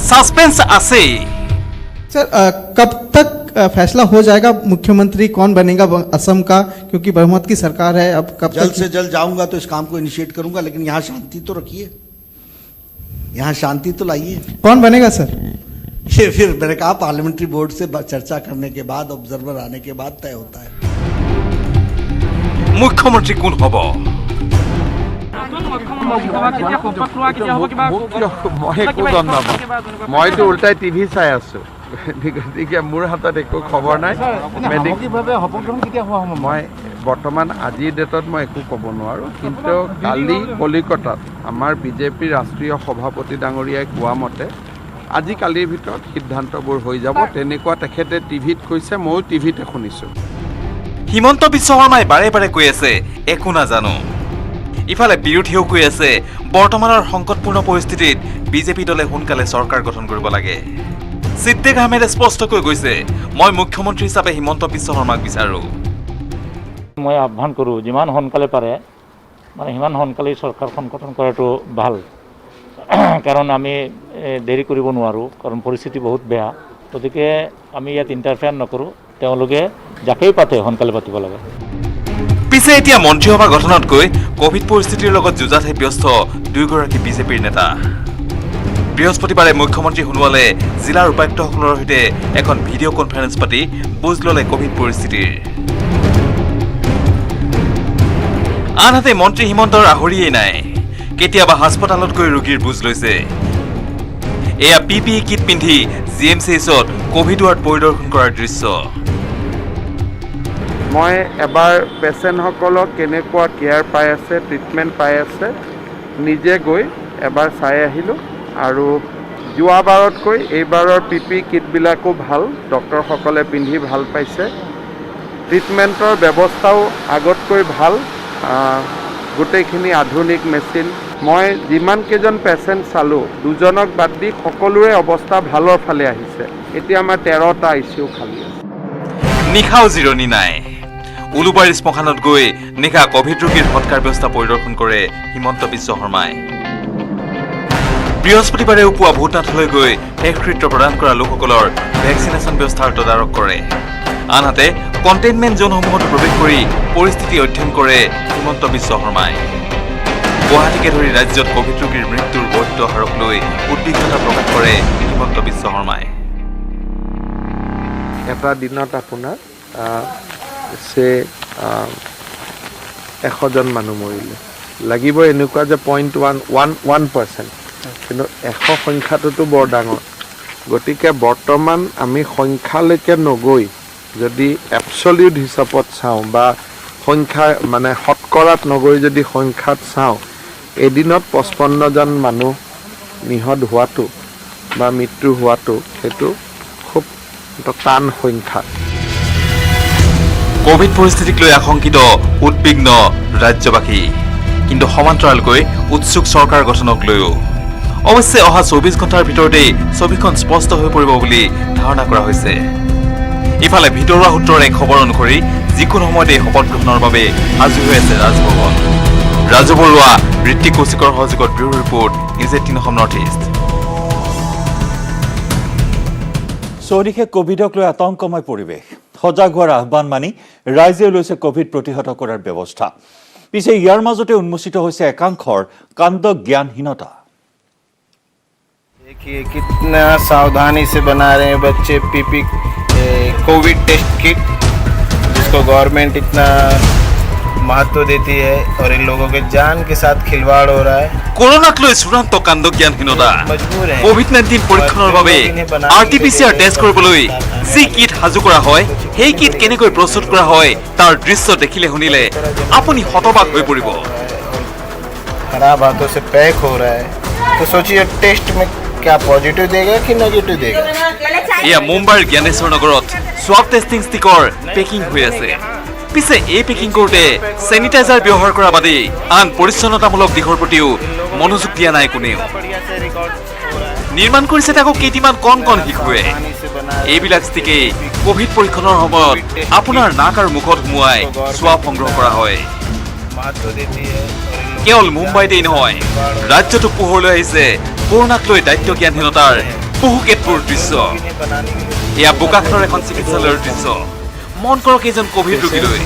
Suspense আছে। Sir कब तक फैसला हो जाएगा मुख्यमंत्री कौन बनेगा असम का, क्योंकि बहुमत की सरकार है, अब कब जल्द तक? से जल्द जाऊंगा तो इस काम को इनिशिएट करूंगा, लेकिन यहाँ शांति तो रखिए, यहाँ शांति तो लाइए। कौन बनेगा सर? ये फिर मैंने कहा पार्लियामेंट्री बोर्ड से चर्चा करने के बाद, ऑब्जर्वर आने के बाद तय होता है। মুখ্যমন্ত্ৰী কোন হ'ব? মইতো উল্টাই টিভি চাই আছো, গতিকে মোৰ হাতত একো খবৰ নাই। মই বৰ্তমান আজিৰ ডেটত মই একো ক'ব নোৱাৰোঁ, কিন্তু কালি কলিকতাত আমাৰ বিজেপিৰ ৰাষ্ট্ৰীয় সভাপতি ডাঙৰীয়াই কোৱা মতে আজি কালিৰ ভিতৰত সিদ্ধান্তবোৰ হৈ যাব, তেনেকুৱা তেখেতে টিভিত কৈছে, ময়ো টিভিতে শুনিছোঁ। হিমন্ত বিশ্ব শৰ্মাই বাৰে বাৰে কৈ আছে একো নাজানো। ইফালে বিৰোধীয়েও কৈ আছে বৰ্তমানৰ সংকটপূৰ্ণ পৰিস্থিতিত বিজেপি দলে সোনকালে চৰকাৰ গঠন কৰিব লাগে। সিদ্দিক আহমেদে স্পষ্টকৈ কৈছে, মই মুখ্যমন্ত্ৰী হিচাপে হিমন্ত বিশ্ব শৰ্মাক বিচাৰোঁ। মই আহ্বান কৰোঁ যিমান সোনকালে পাৰে মানে সিমান সোনকালে চৰকাৰখন গঠন কৰাটো ভাল, কাৰণ আমি দেৰি কৰিব নোৱাৰোঁ, কাৰণ পৰিস্থিতি বহুত বেয়া। গতিকে আমি ইয়াত ইণ্টাৰফেয়াৰ নকৰোঁ, তেওঁলোকে যাকেই পাতে সোনকালে পাতিব লাগে। পিছে এতিয়া মন্ত্ৰীসভা গঠনতকৈ কোভিড পৰিস্থিতিৰ লগত যুঁজাতহে ব্যস্ত দুয়োগৰাকী বিজেপিৰ নেতা। বৃহস্পতিবাৰে মুখ্যমন্ত্ৰী সোণোৱালে জিলাৰ উপায়ুক্তসকলৰ সৈতে এখন ভিডিঅ' কনফাৰেন্স পাতি বুজ ল'লে কোভিড পৰিস্থিতিৰ। আনহাতে মন্ত্ৰী হিমন্তৰ আহৰিয়েই নাই, কেতিয়াবা হাস্পতালত গৈ ৰোগীৰ বুজ লৈছে। এয়া PPE কিট পিন্ধি GMCHত কোভিড ৱাৰ্ড পৰিদৰ্শন কৰাৰ দৃশ্য। মই এবাৰ পেচেণ্টসকলক কেনেকুৱা কেয়াৰ পাই আছে, ট্ৰিটমেণ্ট পাই আছে, নিজে গৈ এবাৰ চাই আহিলোঁ। আৰু যোৱাবাৰতকৈ এইবাৰৰ PPE কিটবিলাকো ভাল, ডক্টৰসকলে পিন্ধি ভাল পাইছে। ট্ৰিটমেণ্টৰ ব্যৱস্থাও আগতকৈ ভাল, গোটেইখিনি আধুনিক মেচিন। মই যিমানকেইজন পেচেণ্ট চালোঁ, দুজনক বাদ দি সকলোৰে অৱস্থা ভালৰ ফালে আহিছে। এতিয়া আমাৰ 13টা ICU খালী আছে। নিশাও জিৰণি নাই। উলুবাৰী শ্মশানত গৈ নিশা কোভিড ৰোগীৰ সৎকাৰ ব্যৱস্থা পৰিদৰ্শন কৰে হিমন্ত বিশ্ব শৰ্মাই। বৃহস্পতিবাৰে পুৱা ভূতনাথলৈ গৈ শেষকৃত্য প্ৰদান কৰা লোকসকলৰ ভেকচিনেশ্যন ব্যৱস্থাৰ তদাৰক কৰে। আনহাতে কণ্টেইনমেণ্ট জ'নসমূহত প্ৰৱেশ কৰি পৰিস্থিতি অধ্যয়ন কৰে হিমন্ত বিশ্ব শৰ্মাই। গুৱাহাটীকে ধৰি ৰাজ্যত কোভিড ৰোগীৰ মৃত্যুৰ বৰ্ধিত হাৰক লৈ উদ্বিগ্নতা প্ৰকাশ কৰে হিমন্ত বিশ্ব শৰ্মাই। এটা দিনত আপোনাৰ 100জন মানুহ মৰিলে, লাগিব এনেকুৱা যে 0.1%, কিন্তু 100 সংখ্যাটোতো বৰ ডাঙৰ। গতিকে বৰ্তমান আমি সংখ্যালৈকে নগৈ যদি এবছলিউট হিচাপত চাওঁ বা সংখ্যা মানে শতকৰাত নগৈ যদি সংখ্যাত চাওঁ, এদিনত 55জন মানুহ নিহত হোৱাটো বা মৃত্যু হোৱাটো সেইটো খুব টান সংখ্যা। কোভিড পৰিস্থিতিক লৈ আশংকিত উদ্বিগ্ন ৰাজ্যবাসী, কিন্তু সমান্তৰালকৈ উৎসুক চৰকাৰ গঠনক লৈও। অৱশ্যে অহা 24 ঘণ্টাৰ ভিতৰতেই ছবিখন স্পষ্ট হৈ পৰিব বুলি ধাৰণা কৰা হৈছে। ইফালে ভিতৰুৱা সূত্ৰৰ এক খবৰ অনুসৰি যিকোনো সময়তে শপত গ্ৰহণৰ বাবে সাজু হৈ আছে ৰাজভৱন। ৰাজু বৰুৱা, ঋত্বিক কৌশিকৰ সহযোগত bureau report, news 18 Assam north east. চৌদিশে কোভিডক লৈ আতংকময় পৰিৱেশ, সজাগ হোৱাৰ আহ্বান মানি ৰাইজে লৈছে কোভিড প্ৰতিহত কৰাৰ ব্যৱস্থা। পিছে ইয়াৰ মাজতে উন্মোচিত হৈছে একাংশৰ কাণ্ড জ্ঞানহীনতা। देखिए कितना सावधानी से बना रहे हैं बच्चे पीपी कोविड टेस्ट किट, जिसको गवर्नमेंट इतना महत्व देती है, और इन लोगों के जान के साथ खिलवाड़ हो रहा है। कोरोनाक লৈ চূড়ান্ত কাণ্ড জ্ঞানহীনতা। কোভিড-19 পৰীক্ষণৰ বাবে RT-PCR টেষ্ট কৰিবলৈ যি কিট সাজু কৰা হয়, সেই কিট কেনেকৈ প্ৰস্তুত কৰা হয় তাৰ দৃশ্য দেখিলে শুনিলে আপুনি হতবাক হৈ পৰিব। खराब हाथों से पैक हो रहा है, तो सोचिए टेस्ट में क्या पॉजिटिव देगा कि नेगेटिव देगा। এয়া মুম্বাইৰ জ্ঞানেশ্বৰ নগৰত সোৱাব টেষ্টিং ষ্টিকৰ পেকিং হৈ আছে। পিছে এই পেকিং কৰোঁতে চেনিটাইজাৰ ব্যৱহাৰ কৰা বাদে আন পৰিচ্ছন্নতামূলক দিশৰ প্ৰতিও মনোযোগ দিয়া নাই কোনেও। নিৰ্মাণ কৰিছে তাকো কেইটিমান কণ কণ শিশুৱে। এইবিলাক ষ্টিকেই কোভিড পৰীক্ষণৰ সময়ত আপোনাৰ নাক আৰু মুখত সুমুৱাই সোৱাব সংগ্ৰহ কৰা হয়। কেৱল মুম্বাইতেই নহয়, ৰাজ্যতো পোহৰলৈ আহিছে কৰোনাক লৈ দায়িত্ব জ্ঞানহীনতাৰ বহু কেতবোৰ দৃশ্য बनाने के लिए এয়া বোকাখানৰ এখন চিকিৎসালয়ৰ দৃশ্য মন কৰক এজন কভিড ৰোগীলৈ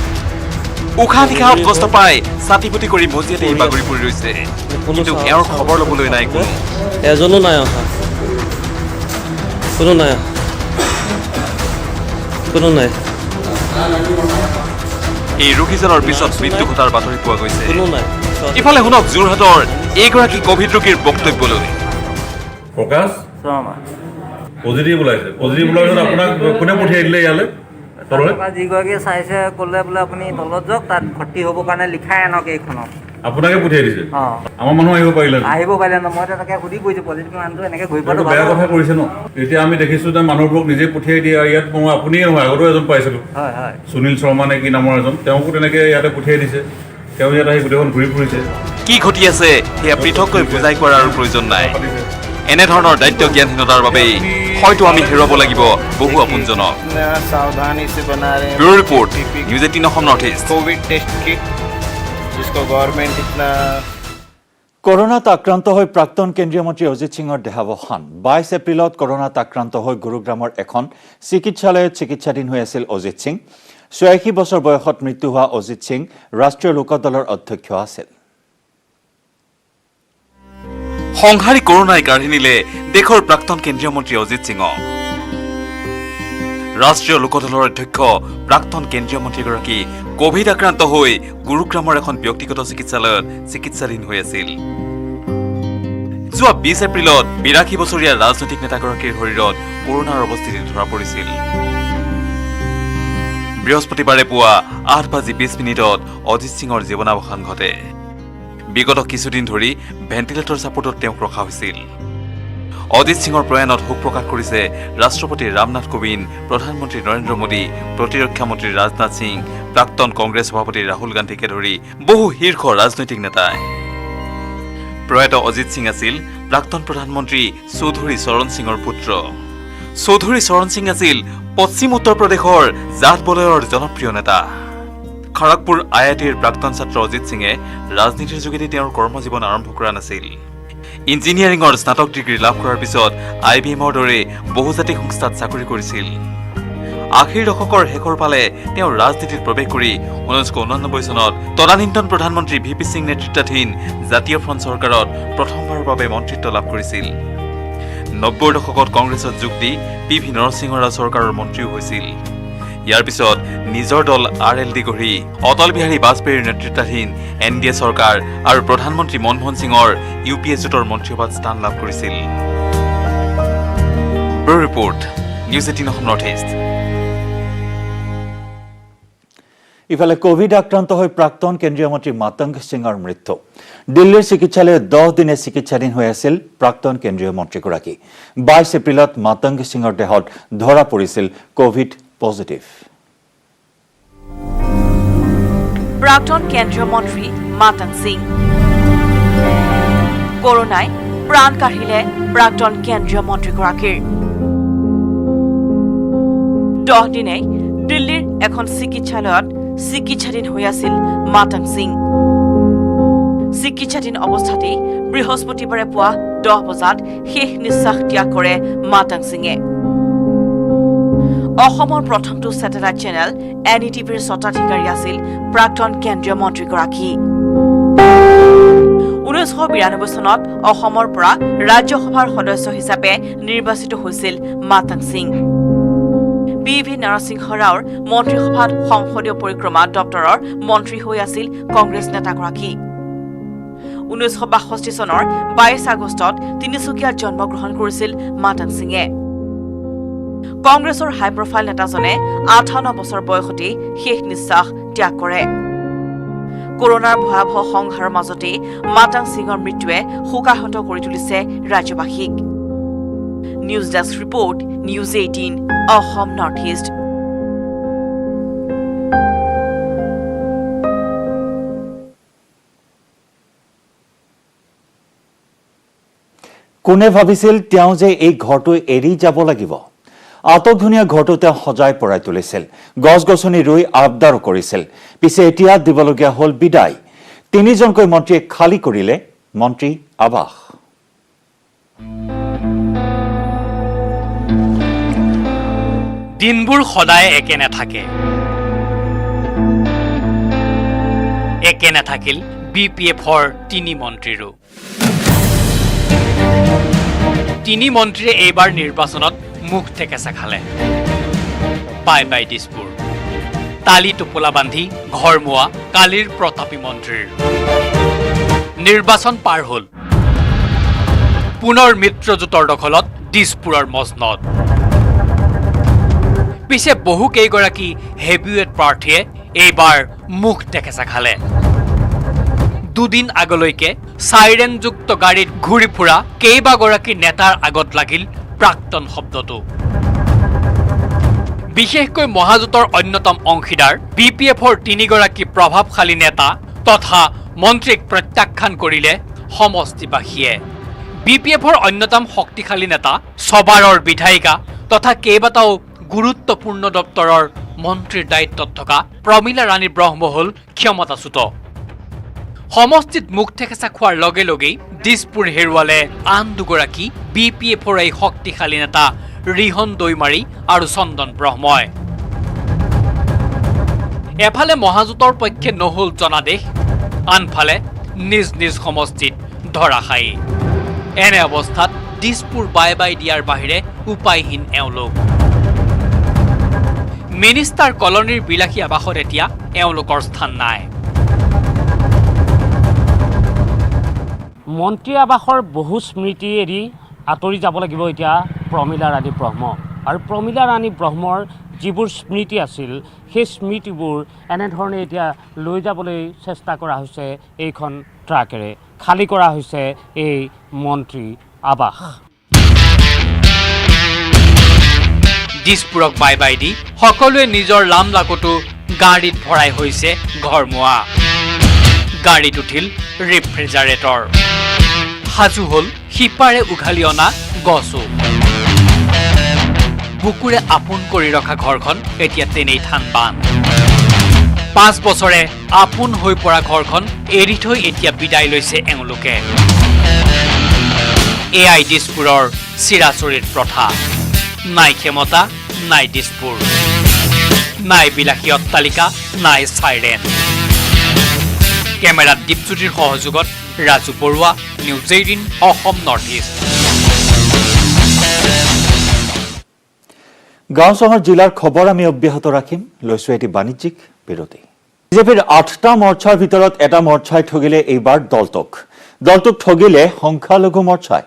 উশাহ নিশাহত কষ্ট পাই ছাতিপুতি কৰি মজিয়াতে বাগৰি পৰি ৰৈছে কিন্তু এওঁৰ খবৰ ল'বলৈ নাই কোনো এজনো নাই অহা কোনো নাই কোনো নাই এই ৰোগীজনৰ পিছত মৃত্যু ঘটাৰ বাতৰি পোৱা গৈছে কোনো নাই ইফালে শুনক যোৰহাটৰ এইগৰাকী কভিড ৰোগীৰ বক্তব্যলৈ প্ৰকাশ পজিটিভ ওলাইছে পজিটিভ ওলোৱাৰ পিছত আপোনাক কোনে পঠিয়াই দিলে ইয়ালৈ তললৈ যিগৰাকীয়ে চাইছে ক'লে বোলে আপুনি তলত যাওক তাত ভৰ্তি হ'বৰ কাৰণে লিখাই আনক এইখনত আপোনাকে পঠিয়াই দিছে অঁ আমাৰ মানুহ আহিব পাৰিলে আহিব পাৰিলে ন মই তেনেকৈ সুধি কৈছোঁ পজিটিভ মানুহটো এনেকৈ ঘূৰি পোৱাটো বেয়া কথা কৰিছে ন এতিয়া আমি দেখিছোঁ যে মানুহবোৰক নিজে পঠিয়াই দিয়ে আৰু ইয়াত মই আপুনিয়ে নহয় আগতেও এজন পাইছিলোঁ হয় হয় সুনীল শৰ্মা নে কি নামৰ এজন তেওঁকো তেনেকৈ ইয়াতে পঠিয়াই দিছে তেওঁ ইয়াত আহি গোটেইখন ঘূৰি ফুৰিছে কি ঘটি আছে সেয়া পৃথককৈ বুজাই কোৱাৰ প্ৰয়োজন নাই এনেধৰণৰ দায়িত্ব জ্ঞানহীনতাৰ বাবেই হয়তো আমি হেৰুৱাব লাগিব বহু আপোনজনক इतना सावधानी से बना रहे हैं bureau report news 18 Assam north east covid test kit जिसको गवर्नमेंट इतना কৰোণাত আক্ৰান্ত হৈ প্ৰাক্তন কেন্দ্ৰীয় মন্ত্ৰী অজিত সিঙৰ দেহাৱসান 22 এপ্ৰিলত কৰোণাত আক্ৰান্ত হৈ গুৰুগ্ৰামৰ এখন চিকিৎসালয়ত চিকিৎসাধীন হৈ আছিল অজিত সিং 86 বছৰ বয়সত মৃত্যু হোৱা অজিত সিং ৰাষ্ট্ৰীয় লোকদলৰ অধ্যক্ষ আছিল সংহাৰী কৰোণাই কাঢ়ি নিলে দেশৰ প্ৰাক্তন কেন্দ্ৰীয় মন্ত্ৰী অজিত সিঙক ৰাষ্ট্ৰীয় লোকদলৰ অধ্যক্ষ প্ৰাক্তন কেন্দ্ৰীয় মন্ত্ৰীগৰাকী কোভিড আক্ৰান্ত হৈ গুৰুগ্ৰামৰ এখন ব্যক্তিগত চিকিৎসালয়ত চিকিৎসাধীন হৈ আছিল যোৱা 20 এপ্ৰিলত 82 বছৰীয়া ৰাজনৈতিক নেতাগৰাকীৰ শৰীৰত কৰোণাৰ অৱস্থিতি ধৰা পৰিছিল বৃহস্পতিবাৰে পুৱা 8:20 অজিত সিঙৰ জীৱনাৱসান ঘটে বিগত কিছুদিন ধৰি ভেণ্টিলেটৰ ছাপোৰ্টত তেওঁক ৰখা হৈছিল অজিত সিঙৰ প্ৰয়াণত শোক প্ৰকাশ কৰিছে ৰাষ্ট্ৰপতি ৰামনাথ কোবিন্দ প্ৰধানমন্ত্ৰী নৰেন্দ্ৰ মোদী প্ৰতিৰক্ষা মন্ত্ৰী ৰাজনাথ সিং প্ৰাক্তন কংগ্ৰেছ সভাপতি ৰাহুল গান্ধীকে ধৰি বহু শীৰ্ষ ৰাজনৈতিক নেতাই প্ৰয়াত অজিত সিং আছিল প্ৰাক্তন প্ৰধানমন্ত্ৰী চৌধুৰী চৰণ সিঙৰ পুত্ৰ চৌধুৰী চৰণ সিং আছিল পশ্চিম উত্তৰ প্ৰদেশৰ জাট বলয়ৰ জনপ্ৰিয় নেতা খড়গপুৰ আইআইটিৰ প্ৰাক্তন ছাত্ৰ অজিত সিঙে ৰাজনীতিৰ যোগেদি তেওঁৰ কৰ্মজীৱন আৰম্ভ কৰা নাছিল ইঞ্জিনিয়াৰিঙৰ স্নাতক ডিগ্ৰী লাভ কৰাৰ পিছত IBMৰ দৰে বহুজাতিক সংস্থাত চাকৰি কৰিছিল 80 দশকৰ শেষৰ ফালে তেওঁ ৰাজনীতিত প্ৰৱেশ কৰি 1989 চনত তদানীন্তন প্ৰধানমন্ত্ৰী ভিপি সিং নেতৃত্বাধীন জাতীয় ফ্ৰণ্ট চৰকাৰত প্ৰথমবাৰৰ বাবে মন্ত্ৰিত্ব লাভ কৰিছিল 90 দশকত কংগ্ৰেছত যোগ দি PV নৰসিংহ ৰাও চৰকাৰৰ মন্ত্ৰীও হৈছিল ইয়াৰ পিছত নিজৰ দল RLD গঢ়ি অটল বিহাৰী বাজপেয়ীৰ নেতৃত্বাধীন NDA চৰকাৰ আৰু প্ৰধানমন্ত্ৰী মনমোহন সিঙৰ UPA জোঁটৰ মন্ত্ৰীসভাত স্থান লাভ কৰিছিল bureau report news 18 Assam north east ইফালে কোভিড আক্ৰান্ত হৈ প্ৰাক্তন কেন্দ্ৰীয় মন্ত্ৰী মাতংগ সিঙৰ মৃত্যু দিল্লীৰ চিকিৎসালয়ত 10 দিনে চিকিৎসাধীন হৈ আছিল প্ৰাক্তন কেন্দ্ৰীয় মন্ত্ৰীগৰাকী 22 এপ্ৰিলত মাতংগ সিঙৰ দেহত ধৰা পৰিছিল কোভিড পজিটিভ প্ৰাক্তন কেন্দ্ৰীয় মন্ত্ৰী মাতং সিং কৰোনাই প্ৰাণ কাঢ়িলে প্ৰাক্তন কেন্দ্ৰীয় মন্ত্ৰীগৰাকীৰ 10 দিনে দিল্লীৰ এখন চিকিৎসালয়ত চিকিৎসাধীন হৈ আছিল মাতং সিং চিকিৎসাধীন অৱস্থাতে বৃহস্পতিবাৰে পুৱা 10 বজাত শেষ নিশ্বাস ত্যাগ কৰে মাতং সিঙে অসমৰ প্ৰথমটো স্যাটেলাইট চেনেল NDTVৰ স্বত্বাধিকাৰী আছিল প্ৰাক্তন কেন্দ্ৰীয় মন্ত্ৰীগৰাকী 1992 চনত অসমৰ পৰা ৰাজ্যসভাৰ সদস্য হিচাপে নিৰ্বাচিত হৈছিল মাতং সিং PV নৰসিংহ ৰাওৰ মন্ত্ৰীসভাত সংসদীয় পৰিক্ৰমা দপ্তৰৰ মন্ত্ৰী হৈ আছিল কংগ্ৰেছ নেতাগৰাকী 1962 চনৰ 22 আগষ্টত তিনিচুকীয়াত জন্মগ্ৰহণ কৰিছিল মাতং সিঙে কংগ্ৰেছৰ হাই প্ৰফাইল নেতাজনে 58 বছৰ বয়সতে শেষ নিশ্বাস ত্যাগ কৰে কৰোনাৰ ভয়াৱহ সংহাৰৰ মাজতে মাতং সিঙৰ মৃত্যুৱে শোকাহত কৰি তুলিছে ৰাজ্যবাসীক news desk report news 18 Assam north east কোনে ভাবিছিল তেওঁ যে এই ঘৰটো এৰি যাব লাগিব আটকধুনীয়া ঘৰটো তেওঁ সজাই পৰাই তুলিছিল গছ-গছনি ৰুই আবদাৰো কৰিছিল পিছে এতিয়া দিবলগীয়া হল বিদায় তিনিজনকৈ মন্ত্ৰীয়ে খালী কৰিলে মন্ত্ৰী আৱাস দিনবোৰ সদায় একে নাথাকে। একে নাথাকিল BPFৰ 3 মন্ত্ৰীৰো। 3 মন্ত্ৰীয়ে এইবাৰ নিৰ্বাচনত মুখ থেকেচা খালে। Bye bye Dispur. তালি টোপোলা বান্ধি ঘৰ মোৱা কালিৰ প্ৰতাপী মন্ত্ৰীৰ। নিৰ্বাচন পাৰ হ'ল। পুনৰ মিত্ৰজোঁটৰ দখলত দিছপুৰৰ মজনদ। পিছে বহু কেইগৰাকী হেভিৱেট প্ৰাৰ্থীয়ে এইবাৰ মুখ থেকেচা খালে। দুদিন আগলৈকে চাইৰেনযুক্ত গাড়ীত ঘূৰি ফুৰা কেইবাগৰাকী নেতাৰ আগত লাগিল প্ৰাক্তন শব্দটো। বিশেষকৈ মহাজোঁটৰ অন্যতম অংশীদাৰ BPFৰ 3 গৰাকী প্ৰভাৱশালী নেতা তথা মন্ত্ৰীক প্ৰত্যাখ্যান কৰিলে সমষ্টিবাসীয়ে। BPFৰ অন্যতম শক্তিশালী নেতা সবাৰৰ বিধায়িকা তথা কেইবাটাও গুৰুত্বপূৰ্ণ দপ্তৰৰ মন্ত্ৰীৰ দায়িত্বত থকা প্ৰমীলা ৰাণী ব্ৰহ্ম হ'ল ক্ষমতাচ্যুত। সমষ্টিত মুখ থেকেচা খোৱাৰ লগে লগেই দিছপুৰ হেৰুৱালে আন দুগৰাকী BPFৰ এই শক্তিশালী নেতা ৰিহন দৈমাৰী আৰু চন্দন ব্ৰহ্মই। এফালে মহাজোঁটৰ পক্ষে নহল জনাদেশ, আনফালে নিজ নিজ সমষ্টিত ধৰাশায়ী। এনে অৱস্থাত দিছপুৰ বাই বাই দিয়াৰ বাহিৰে উপায়হীন এওঁলোক। মিনিষ্টাৰ কলনীৰ বিলাসী আৱাসত এতিয়া এওঁলোকৰ স্থান নাই। মন্ত্ৰী আৱাসৰ বহু স্মৃতি এৰি আঁতৰি যাব লাগিব এতিয়া প্ৰমীলা ৰাণী ব্ৰহ্ম। আৰু প্ৰমীলা ৰাণী ব্ৰহ্মৰ যিবোৰ স্মৃতি আছিল সেই স্মৃতিবোৰ এনেধৰণে এতিয়া লৈ যাবলৈ চেষ্টা কৰা হৈছে এইখন ট্ৰাকেৰে। খালী কৰা হৈছে এই মন্ত্ৰী আৱাস। দিছপুৰক বাই বাই দি সকলোৱে নিজৰ লাম লাকতো গাড়ীত ভৰাই হৈছে ঘৰমুৱা। গাড়ীত উঠিল ৰেফ্ৰিজাৰেটৰ। সাজু হ'ল শিপাৰে উঘালি অনা গছো। বুকুৰে আপোন কৰি ৰখা ঘৰখন এতিয়া তেনেই থান বান। 5 বছৰে আপোন হৈ পৰা ঘৰখন এৰি থৈ এতিয়া বিদায় লৈছে এওঁলোকে। এয়াই দিছপুৰৰ চিৰাচৰিত প্ৰথা। নাই ক্ষমতা, নাই দিছপুৰ। নাই বিলাসী অট্টালিকা, নাই চাইৰেন। কেমেৰাত দীপজ্যোতিৰ সহযোগত Raju Baruah, news 18 Assam north east. গাঁও চহৰ জিলাৰ খবৰ আমি অব্যাহত ৰাখিম। লৈছো এটি বাণিজ্যিক বিৰতি। বিজেপিৰ 8টা মৰ্চাৰ ভিতৰত এটা মৰ্চাই ঠগিলে এইবাৰ দলটোক ঠগিলে সংখ্যালঘু মৰ্চাই।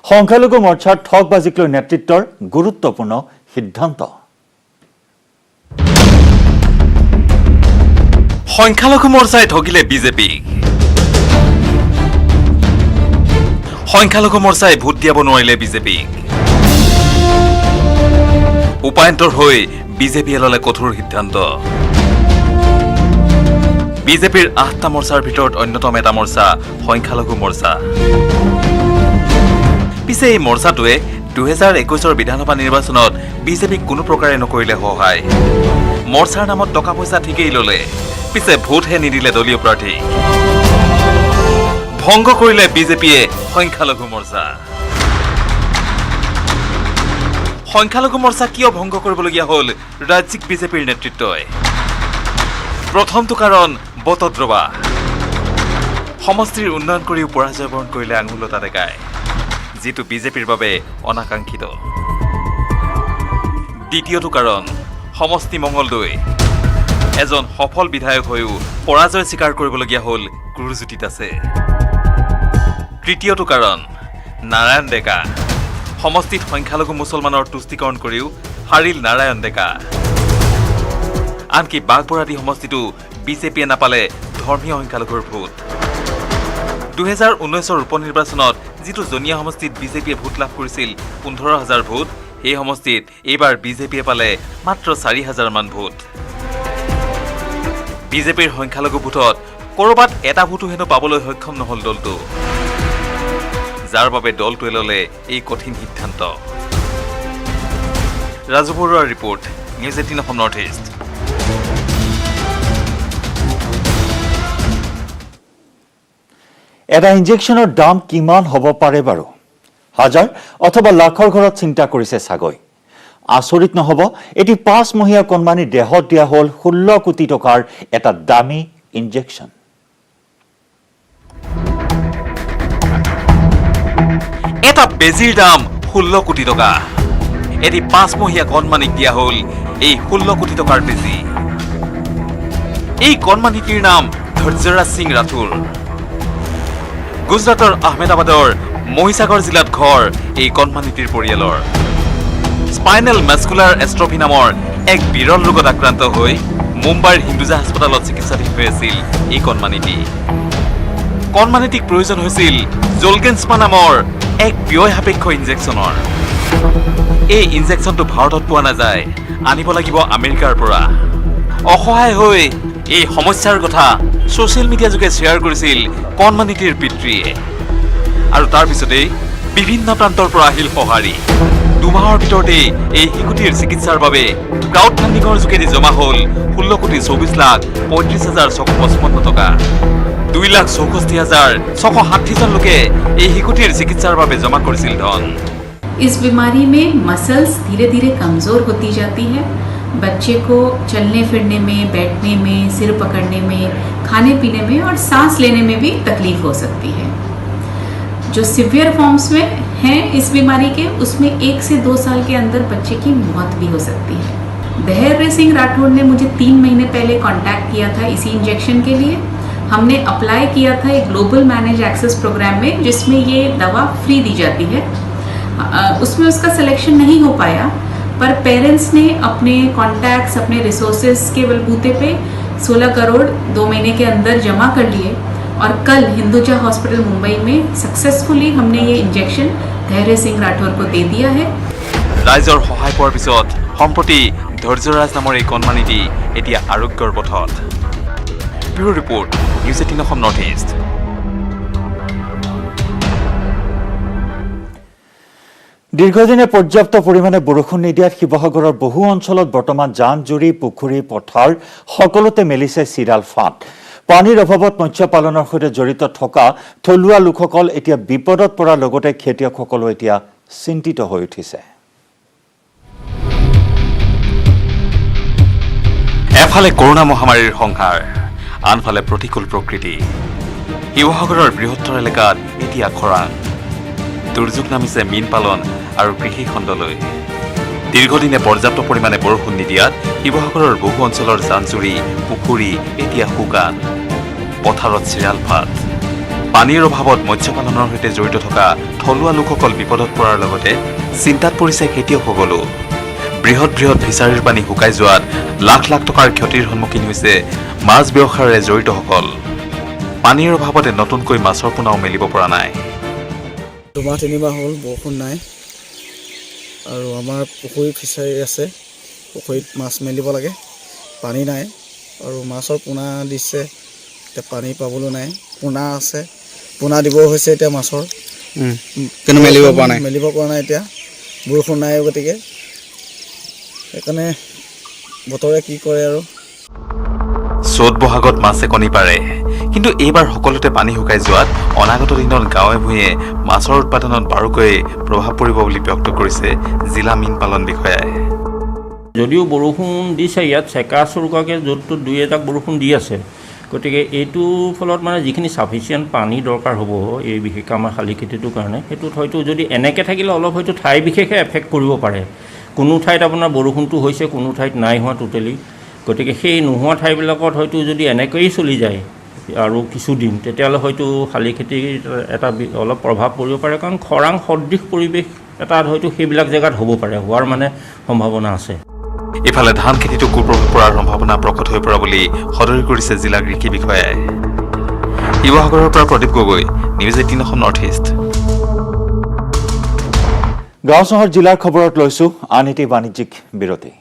সংখ্যালঘু মৰ্চাৰ ঠগবাজিক লৈ নেতৃত্বৰ গুৰুত্বপূৰ্ণ সিদ্ধান্ত। সংখ্যালঘু মৰ্চাই ঠগিলে বিজেপিক। সংখ্যালঘু মৰ্চাই ভোট দিয়াব নোৱাৰিলে বিজেপিক। উপায়ন্তৰ হৈ বিজেপিয়ে ল'লে কঠোৰ সিদ্ধান্ত। বিজেপিৰ 8টা মৰ্চাৰ ভিতৰত অন্যতম এটা মৰ্চা সংখ্যালঘু মৰ্চা। পিছে এই মৰ্চাটোৱে 2021ৰ বিধানসভা নিৰ্বাচনত বিজেপিক কোনো প্ৰকাৰে নকৰিলে সহায়। মৰ্চাৰ নামত টকা পইচা ঠিকেই ল'লে, পিছে ভোটহে নিদিলে দলীয় প্ৰাৰ্থী। ভংগ কৰিলে বিজেপিয়ে সংখ্যালঘু মৰ্চা। সংখ্যালঘু মৰ্চা কিয় ভংগ কৰিবলগীয়া হ'ল ৰাজ্যিক বিজেপিৰ নেতৃত্বই? প্ৰথমটো কাৰণ বটদ্ৰৱা। সমষ্টিৰ উন্নয়ন কৰিও পৰাজয় বৰণ কৰিলে আঙুলতা ডেকাই, যিটো বিজেপিৰ বাবে অনাকাংক্ষিত। দ্বিতীয়টো কাৰণ সমষ্টি মঙলদৈ। এজন সফল বিধায়ক হৈও পৰাজয় স্বীকাৰ কৰিবলগীয়া হ'ল ক্ৰুৰজ্যোতিত আছে। তৃতীয়টো কাৰণ নাৰায়ণ ডেকা। সমষ্টিত সংখ্যালঘু মুছলমানৰ তুষ্টিকৰণ কৰিও হাৰিল নাৰায়ণ ডেকা। আনকি বাঘবৰাদি সমষ্টিটো বিজেপিয়ে নাপালে ধৰ্মীয় সংখ্যালঘুৰ ভোট। 2019ৰ উপ নিৰ্বাচনত যিটো জনীয়া সমষ্টিত বিজেপিয়ে ভোট লাভ কৰিছিল 15,000 ভোট, সেই সমষ্টিত এইবাৰ বিজেপিয়ে পালে মাত্ৰ 4,000 মান ভোট। বিজেপিৰ সংখ্যালঘু ভোটত ক'ৰবাত এটা ভোটো হেনো পাবলৈ সক্ষম নহল দলটো, যাৰ বাবে দলটোৱে ল'লে এই কঠিন সিদ্ধান্ত। ৰাজু বৰুৱাৰ report, news 18 Assam north east. এটা ইনজেকশ্যনৰ দাম কিমান হ'ব পাৰে বাৰু? হাজাৰ অথবা লাখৰ ঘৰত চিন্তা কৰিছে চাগৈ। আচৰিত নহ'ব, এটি 5 মহীয়া কণমানিৰ দেহত দিয়া হ'ল 16 কোটি টকাৰ এটা দামী ইনজেকশ্যন। এটা বেজীৰ দাম 16 কোটি টকা। এটি 5 মহীয়া কণমানিক দিয়া হ'ল এই 16 কোটি টকাৰ বেজী। এই কণমানিটিৰ নাম ধৈৰ্যৰাজ সিং ৰাথোৰ। গুজৰাটৰ আহমেদাবাদৰ মহিসাগৰ জিলাত ঘৰ এই কণমানিটিৰ পৰিয়ালৰ। স্পাইনেল মাস্কুলাৰ এষ্ট্ৰফি নামৰ এক বিৰল ৰোগত আক্ৰান্ত হৈ মুম্বাইৰ হিন্দুজা হাস্পতালত চিকিৎসাধীন হৈ আছিল এই কণমানিটি। কণমানিটিক প্ৰয়োজন হৈছিল জলগেনস্পা নামৰ এক ব্যয় সাপেক্ষ ইনজেকশ্যনৰ। এই ইনজেকশ্যনটো ভাৰতত পোৱা নাযায়, আনিব লাগিব আমেৰিকাৰ পৰা। অসহায় হৈ এই সমস্যাৰ কথা ছ'চিয়েল মিডিয়া যোগে শ্বেয়াৰ কৰিছিল কণমানিটিৰ পিতৃয়ে। আৰু তাৰ পিছতেই বিভিন্ন প্ৰান্তৰ পৰা আহিল সঁহাৰি। 2 মাহৰ ভিতৰতেই এই শিশুটিৰ চিকিৎসাৰ বাবে ক্ৰাউড ফাণ্ডিঙৰ যোগেদি জমা হ'ল 16,24,35,655 টকা। 2,64,660 লোকে এই শিশুটিৰ চিকিৎসাৰ বাবে জমা কৰিছিল ধন। इस बीमारी में मसल्स धीरे धीरे कमज़ोर होती जाती है। बच्चे को चलने फिरने में, बैठने में, सिर पकड़ने में, खाने पीने में और सांस लेने में भी तकलीफ हो सकती है। जो सिवियर फॉर्म्स में हैं इस बीमारी के, उसमें 1 से 2 साल के अंदर बच्चे की मौत भी हो सकती है। धैर्य सिंह राठौड़ ने मुझे 3 महीने पहले कांटेक्ट किया था इसी इंजेक्शन के लिए। हमने अप्लाई किया था एक ग्लोबल मैनेज एक्सेस प्रोग्राम में, जिसमें ये दवा फ्री दी जाती है। उसमें उसका सिलेक्शन नहीं हो पाया, पर पेरेंट्स ने अपने कॉन्टैक्ट्स, अपने रिसोर्सेज के बलबूते पे 16 करोड़ 2 महीने के अंदर जमा कर लिए और कल हिंदुजा हॉस्पिटल मुंबई में सक्सेसफुली हमने ये इंजेक्शन धैर्य सिंह राठौर को दे दिया है। ৰাইজৰ সহায় পোৱাৰ পিছত সম্প্ৰতি ধৈৰ্যৰাজ নামৰ এই কণমানিটি এতিয়া আৰোগ্যৰ পথত। Bureau report, news 18 Assam north east. দীৰ্ঘদিনে পৰ্যাপ্ত পৰিমাণে বৰষুণ নিদিয়াত শিৱসাগৰৰ বহু অঞ্চলত বৰ্তমান জান-জুৰি, পুখুৰী, পথাৰ সকলোতে মেলিছে চিৰাল ফাঁট। পানীৰ অভাৱত মৎস্য পালনৰ সৈতে জড়িত থকা থলুৱা লোকসকল এতিয়া বিপদত পৰাৰ লগতে খেতিয়কসকলো এতিয়া চিন্তিত হৈ উঠিছে। এফালে কৰোনা মহামাৰীৰ সংহাৰ, আনফালে প্ৰতিকূল প্ৰকৃতি। শিৱসাগৰৰ বৃহত্তৰ এলেকাত এতিয়া খৰাং। দুৰ্যোগ নামিছে মীন পালন আৰু কৃষি খণ্ডলৈ। দীৰ্ঘদিনে পৰ্যাপ্ত পৰিমাণে বৰষুণ নিদিয়াত শিৱসাগৰৰ বহু অঞ্চলৰ জান-জুৰি, পুখুৰী এতিয়া শুকান। পথাৰত চিৰাল ফাঁট। পানীৰ অভাৱত মৎস্য পালনৰ সৈতে জড়িত থকা থলুৱা লোকসকল বিপদত পৰাৰ লগতে চিন্তাত পৰিছে খেতিয়কসকলো। বৃহৎ বৃহৎ ফিচাৰীৰ পানী শুকাই যোৱাত লাখ লাখ টকাৰ ক্ষতিৰ সন্মুখীন হৈছে মাছ ব্যৱসায়েৰে জড়িতসকল। পানীৰ অভাৱতে নতুনকৈ মাছৰ পোনাও মেলিব পৰা নাই। 2 মাহ 3 মাহ হ'ল বৰষুণ নাই, আৰু আমাৰ পুখুৰী ফিচাৰী আছে, পুখুৰীত মাছ মেলিব লাগে, পানী নাই, আৰু মাছৰ পোনা দিছে, এতিয়া পানী পাবলৈ নাই। পোনা আছে, পোনা দিব হৈছে এতিয়া মাছৰ, কিন্তু মেলিব পৰা নাই এতিয়া, বৰষুণ নাই, গতিকে সেইকাৰণে বতৰে কি কৰে আৰু। চ'ত বহাগত মাছে কণী পাৰে, কিন্তু এইবাৰ সকলোতে পানী শুকাই যোৱাত অনাগত দিনত গাঁৱে ভূঞে মাছৰ উৎপাদনত বাৰুকৈ প্ৰভাৱ পৰিব বুলি ব্যক্ত কৰিছে জিলা মীন পালন বিষয়াই। যদিও বৰষুণ দিছে ইয়াত চেকা চুৰুকাকৈ য'ত ত'ত 2-1 বৰষুণ দি আছে, গতিকে এইটোৰ ফলত মানে যিখিনি ছাফিচিয়েণ্ট পানী দৰকাৰ হ'ব এই বিশেষকৈ আমাৰ শালি খেতিটোৰ কাৰণে, সেইটোত হয়তো যদি এনেকৈ থাকিলে অলপ হয়তো ঠাই বিশেষে এফেক্ট কৰিব পাৰে। কোনো ঠাইত আপোনাৰ বৰষুণটো হৈছে, কোনো ঠাইত নাই হোৱা টোটেলি। গতিকে সেই নোহোৱা ঠাইবিলাকত হয়তো যদি এনেকৈয়ে চলি যায় আৰু কিছুদিন, তেতিয়াহ'লে হয়তো শালি খেতিৰ এটা অলপ প্ৰভাৱ পৰিব পাৰে, কাৰণ খৰাং সদৃশ পৰিৱেশ এটা হয়তো সেইবিলাক জেগাত হ'ব পাৰে, হোৱাৰ মানে সম্ভাৱনা আছে। ইফালে ধান খেতিটো কুপ্ৰভাৱ পৰাৰ সম্ভাৱনা প্ৰকট হৈ পৰা বুলি সদৰি কৰিছে জিলা কৃষি বিষয়াই। শিৱসাগৰৰ পৰা Pradip Gogoi, news 18 Assam north east. গাঁও চহৰ জিলাৰ খবৰত লৈছো আন এটি বাণিজ্যিক বিৰতি।